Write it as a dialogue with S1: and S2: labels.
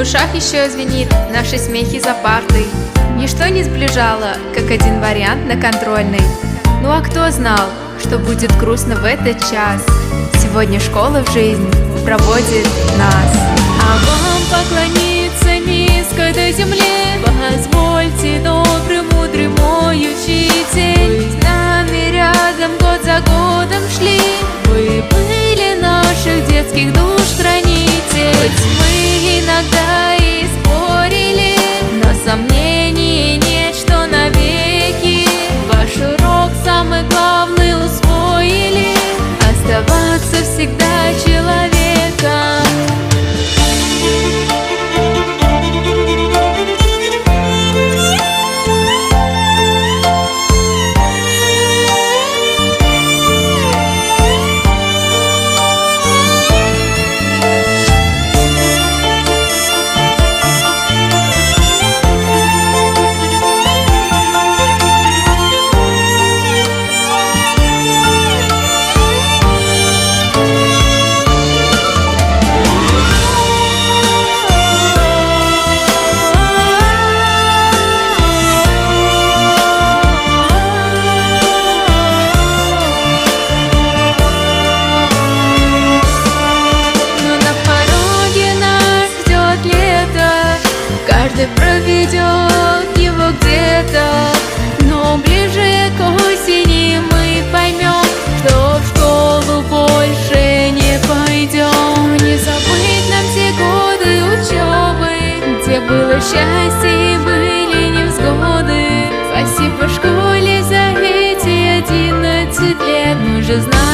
S1: ушах еще звенит наши смехи за партой. Ничто не сближало, как один вариант на контрольной. Ну а кто знал, что будет грустно в этот час? Сегодня школа в жизнь проводит нас.
S2: А вам поклониться низко до земли позвольте, добрый, мудрый мой учитель. Вы с нами рядом год за годом шли, вы были наших детских душ хранитель. Хоть мы иногда и спорили, но сомнений нет, что навеки ваш урок самый главный усвоили: оставаться всегда человеком. Каждый проведет его где-то, но ближе к осени мы поймем, что в школу больше не пойдем. Не забыть нам те годы учебы, где было счастье и были невзгоды. Спасибо школе за эти 11 лет, мы же знаем.